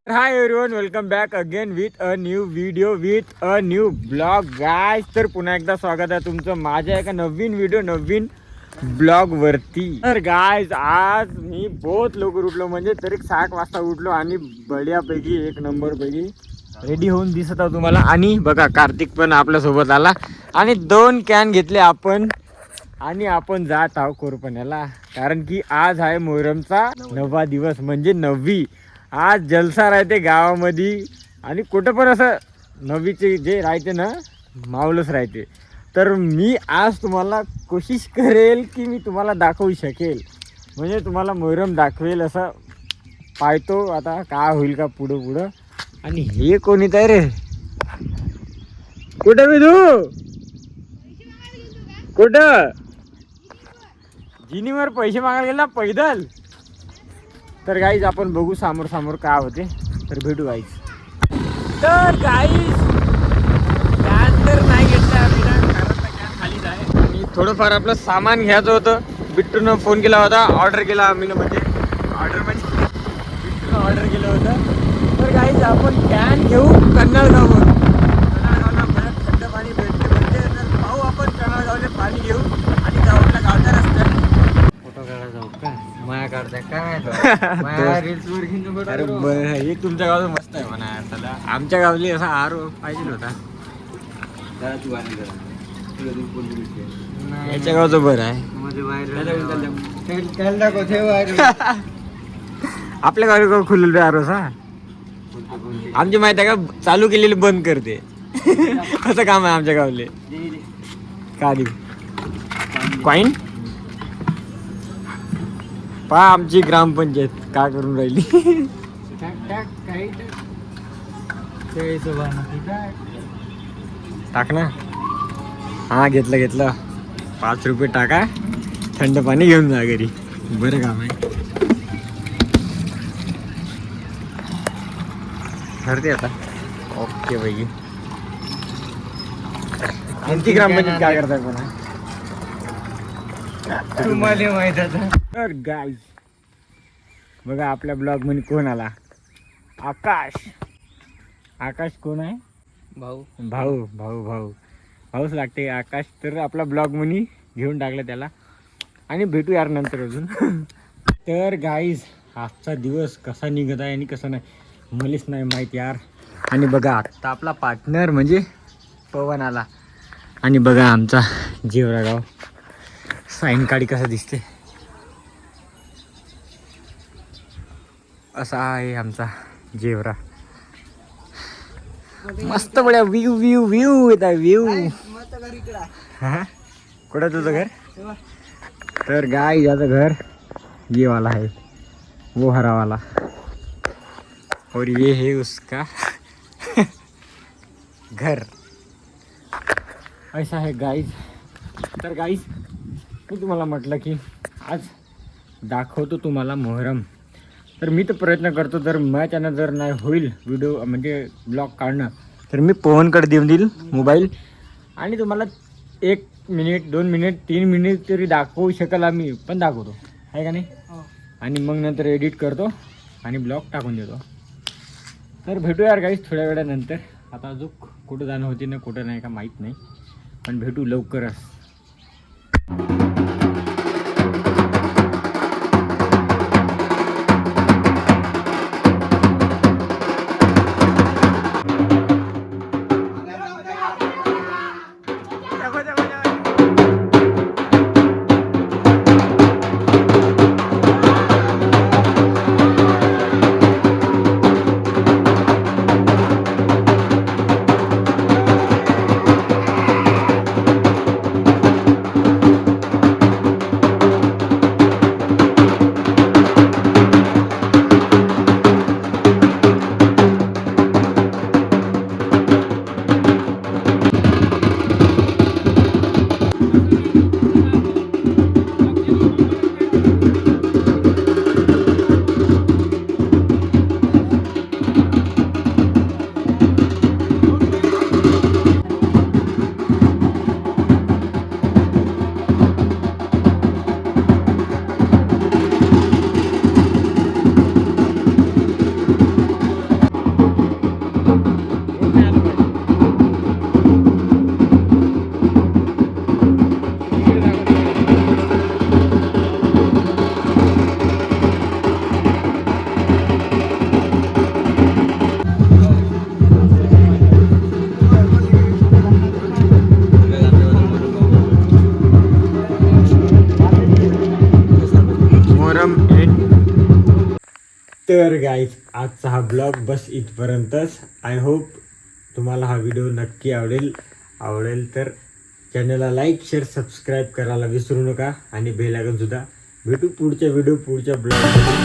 Hi everyone, welcome back again with a new video with a new blog guys. तर पुन्हा एकदा स्वागत आहे तुमचं माझ्या एका नवीन व्हिडिओ नवीन ब्लॉग वरती. तर गाइस आज मी बहुत लवकर उठलो, म्हणजे तरी 6 वाजता उठलो आणि बढियापैकी एक नंबर पैकी रेडी होऊन दिसत आहोत तुम्हाला. आणि बघा कार्तिक पण आपल्या सोबत आला आणि 2 कॅन घेतले आपण आणि आपण जात आहोत कोरपण्याला, कारण की आज आहे मोहरमचा 9वा दिवस म्हणजे 9वी. आज जलसा राहते गावामध्ये आणि कुठं पण असं 9वीचे जे राहते ना माऊलच राहते. तर मी आज तुम्हाला कोशिश करेल की मी तुम्हाला दाखवू शकेल, म्हणजे तुम्हाला मोहरम दाखवेल असं पाहतो आता काय होईल का पुढं पुढं. आणि हे कोणी तर रे, कुठं मी तू कुठं जिनीवर पैसे मागायला गेला पैदल. तर गाईज आपण बघू समोर समोर काय होते, तर भेटू गाईज. तर गाईज कॅन तर नाही घेतला आम्ही ना, कारण कॅन खालीच आहे आणि थोडंफार आपलं सामान घ्यायचं होतं. बिट्टूनं फोन केला होता, ऑर्डर केला आम्ही म्हणजे बिट्टूनं ऑर्डर केलं होतं. तर गाईज आपण कॅन घेऊ कन्नडगाववर. कन्नडगावला बरं थंड पाणी भेटते म्हणजे, तर पाहू आपण कन्नडगावले पाणी घेऊ आणि जाऊ आपल्या गावच्या रस्त्यात. फोटो काढायला जाऊ का माया काढताय काय रील्स वर घेऊन. अरे बरं, हे तुमच्या गावाचं मस्त आहे म्हणा. त्याला आमच्या गावली असा हार पाहिजे होता. याच्या गावचं बरं आहे. आपल्या गावी गाव खुलेल आरोस हा. आमची माहिती आहे का, चालू केलेली बंद करते असं काम आहे आमच्या गावले. का देऊ कॉईन पहा आमची ग्रामपंचायत काय करून राहिली. टाक ना. हा घेतलं 5 रुपये टाका, थंड पाणी घेऊन जा घरी. बरं काम आहे. ठरते आता. ओके बाई, आमची ग्रामपंचायत काय करताय पुन्हा तुम्हाला माहित आहे. तर गाईज बघा आपल्या ब्लॉग मध्ये कोण आला. आकाश. आकाश कोण आहे? भाऊ भाऊ भाऊ भाऊ भाऊच लागते आकाश. तर आपला ब्लॉग मध्ये घेऊन टाकलं त्याला आणि भेटू यार नंतर अजून. तर गाईज आजचा दिवस कसा निघत आहे आणि कसा नाही मलाच नाही माहीत यार. आणि बघा आता आपला पार्टनर म्हणजे पवन आला. आणि बघा आमचा जेवरा गाव सायंकाळी कसं दिसते, असा आहे आमचा जेवरा. मस्त बढ्या व्ह्यू व्ह्यू व्ह्यू येत आहे व्ह्यू. हा कुठं तुझं घर? तर गाय याचं घर ये वाला है, वो हरा वाला, और ये है उसका घर. ऐसा है गाईज. तर गाईज मी तुम्हाला म्हटलं की आज दाखवतो तुम्हाला मोहरम. तर मी तर प्रयत्न करतो, जर माझ्यानं जर नाही होईल व्हिडिओ म्हणजे ब्लॉग काढणं, तर मी पवनकडे देऊन देईल मोबाईल आणि तुम्हाला 1 मिनिट 2 मिनिट 3 मिनिट तरी दाखवू शकेल आम्ही, पण दाखवतो आहे का नाही. आणि मग नंतर एडिट करतो आणि ब्लॉग टाकून देतो. तर भेटू यार गाईज थोड्या वेळानंतर. आता अजून कुठं जाणं होती ना कुठं नाही का माहीत नाही, पण भेटू लवकरच. तर गाईज आजचा हा ब्लॉग बस इथपर्यंतच. आय होप तुम्हाला हा व्हिडिओ नक्की आवडेल तर चॅनलला लाईक शेअर सबस्क्राईब करायला विसरू नका आणि बेल आयकॉन सुद्धा. भेटू पुढच्या ब्लॉगमध्ये.